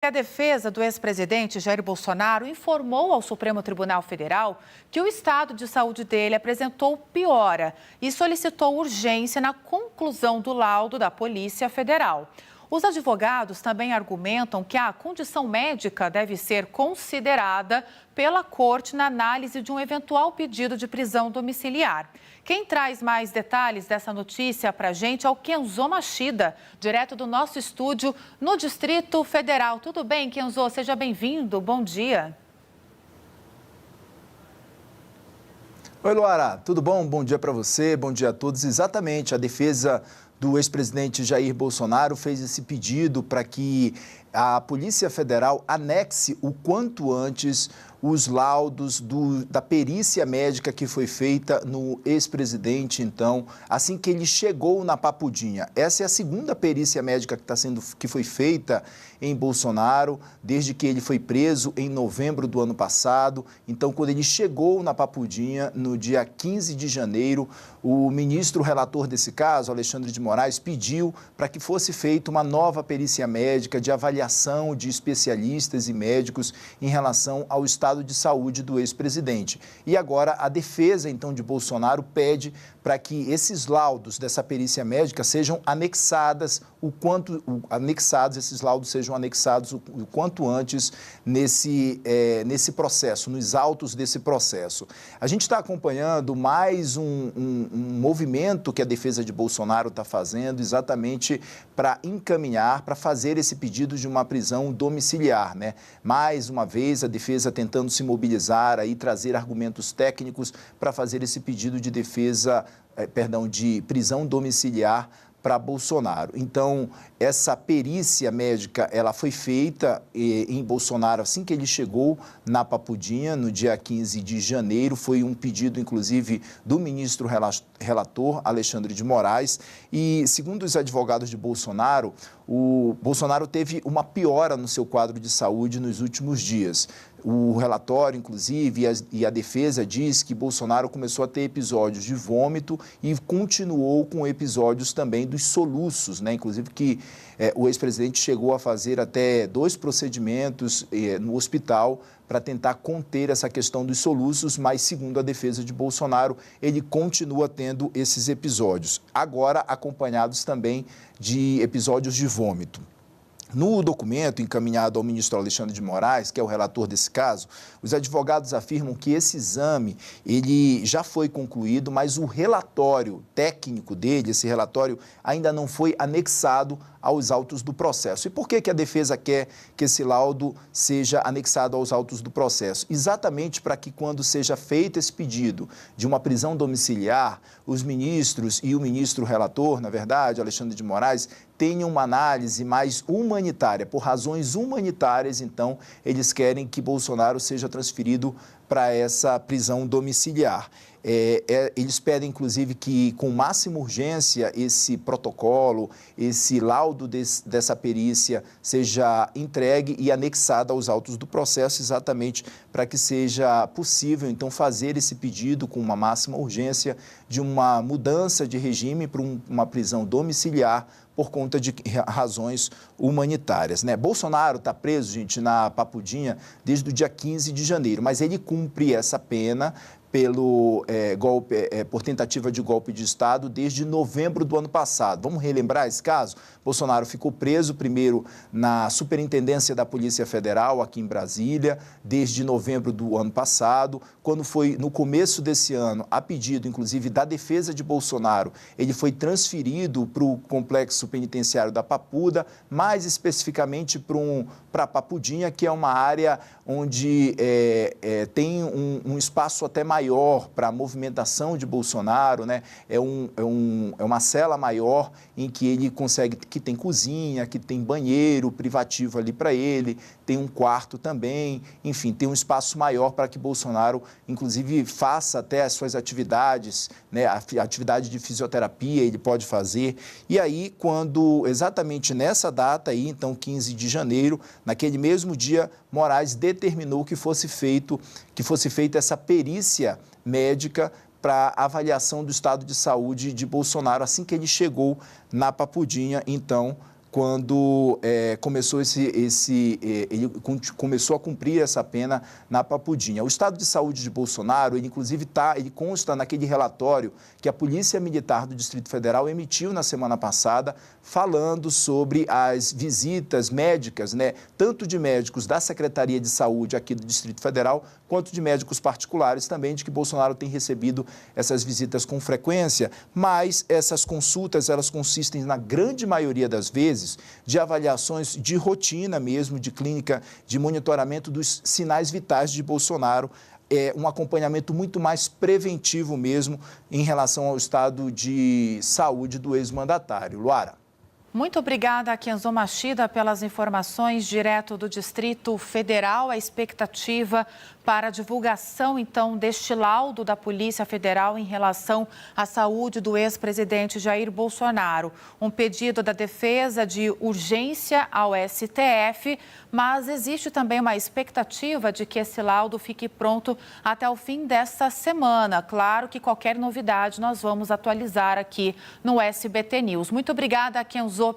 A defesa do ex-presidente Jair Bolsonaro informou ao Supremo Tribunal Federal que o estado de saúde dele apresentou piora e solicitou urgência na conclusão do laudo da Polícia Federal. Os advogados também argumentam que a condição médica deve ser considerada pela Corte na análise de um eventual pedido de prisão domiciliar. Quem traz mais detalhes dessa notícia para a gente é o Kenzo Machida, direto do nosso estúdio no Distrito Federal. Tudo bem, Kenzo? Seja bem-vindo. Bom dia. Oi, Luara. Tudo bom? Bom dia para você, bom dia a todos. Exatamente, a defesa do ex-presidente Jair Bolsonaro fez esse pedido para que a Polícia Federal anexe o quanto antes os laudos da perícia médica que foi feita no ex-presidente, então, assim que ele chegou na Papudinha. Essa é a segunda perícia médica que foi feita em Bolsonaro, desde que ele foi preso em novembro do ano passado. Então, quando ele chegou na Papudinha, no dia 15 de janeiro, o ministro relator desse caso, Alexandre de Moraes, pediu para que fosse feita uma nova perícia médica de avaliação de especialistas e médicos em relação ao estado de saúde do ex-presidente. E agora a defesa, então, de Bolsonaro pede para que esses laudos dessa perícia médica sejam anexados, esses laudos sejam anexados o quanto antes nesse processo, nos autos desse processo. A gente está acompanhando mais um movimento que a defesa de Bolsonaro está fazendo exatamente para encaminhar, para fazer esse pedido de uma prisão domiciliar, né? Mais uma vez, a defesa tentando se mobilizar, aí, trazer argumentos técnicos para fazer esse pedido de de prisão domiciliar para Bolsonaro. Então, essa perícia médica, ela foi feita em Bolsonaro assim que ele chegou na Papudinha, no dia 15 de janeiro. Foi um pedido, inclusive, do ministro relator, Alexandre de Moraes. E, segundo os advogados de Bolsonaro, o Bolsonaro teve uma piora no seu quadro de saúde nos últimos dias. O relatório, inclusive, e a defesa diz que Bolsonaro começou a ter episódios de vômito e continuou com episódios também dos soluços, né? Inclusive que o ex-presidente chegou a fazer até 2 procedimentos no hospital para tentar conter essa questão dos soluços, mas, segundo a defesa de Bolsonaro, ele continua tendo esses episódios, agora acompanhados também de episódios de vômito. No documento encaminhado ao ministro Alexandre de Moraes, que é o relator desse caso, os advogados afirmam que esse exame ele já foi concluído, mas o relatório técnico dele, esse relatório, ainda não foi anexado aos autos do processo. E por que a defesa quer que esse laudo seja anexado aos autos do processo? Exatamente para que, quando seja feito esse pedido de uma prisão domiciliar, os ministros e o ministro relator, na verdade, Alexandre de Moraes, tenham uma análise mais humanitária. Por razões humanitárias, então, eles querem que Bolsonaro seja transferido para essa prisão domiciliar. Eles pedem, inclusive, que com máxima urgência esse protocolo, esse laudo dessa perícia seja entregue e anexado aos autos do processo, exatamente para que seja possível, então, fazer esse pedido com uma máxima urgência de uma mudança de regime para uma prisão domiciliar por conta de razões humanitárias, né? Bolsonaro está preso, gente, na Papudinha desde o dia 15 de janeiro, mas ele cumpre essa pena por tentativa de golpe de Estado desde novembro do ano passado. Vamos relembrar esse caso? Bolsonaro ficou preso primeiro na Superintendência da Polícia Federal, aqui em Brasília, desde novembro do ano passado. Quando foi no começo desse ano, a pedido, inclusive, da defesa de Bolsonaro, ele foi transferido para o complexo penitenciário da Papuda, mais especificamente para a Papudinha, que é uma área onde tem um espaço até maior para a movimentação de Bolsonaro, né? É uma cela maior em que ele consegue, que tem cozinha, que tem banheiro privativo ali para ele, tem um quarto também, enfim, tem um espaço maior para que Bolsonaro, inclusive, faça até as suas atividades, né? A atividade de fisioterapia ele pode fazer. E aí, exatamente nessa data aí, então 15 de janeiro, naquele mesmo dia, Moraes determinou que fosse feita essa perícia médica para avaliação do estado de saúde de Bolsonaro assim que ele chegou na Papudinha, então, quando ele começou a cumprir essa pena na Papudinha. O estado de saúde de Bolsonaro, ele inclusive ele consta naquele relatório que a Polícia Militar do Distrito Federal emitiu na semana passada, falando sobre as visitas médicas, né, tanto de médicos da Secretaria de Saúde aqui do Distrito Federal, quanto de médicos particulares também, de que Bolsonaro tem recebido essas visitas com frequência, mas essas consultas, elas consistem, na grande maioria das vezes, de avaliações de rotina mesmo, de clínica, de monitoramento dos sinais vitais de Bolsonaro, um acompanhamento muito mais preventivo mesmo em relação ao estado de saúde do ex-mandatário. Luara. Muito obrigada, Kenzo Machida, pelas informações direto do Distrito Federal. A expectativa para a divulgação, então, deste laudo da Polícia Federal em relação à saúde do ex-presidente Jair Bolsonaro. Um pedido da defesa de urgência ao STF, mas existe também uma expectativa de que esse laudo fique pronto até o fim desta semana. Claro que qualquer novidade nós vamos atualizar aqui no SBT News. Muito obrigada, Kenzo, pela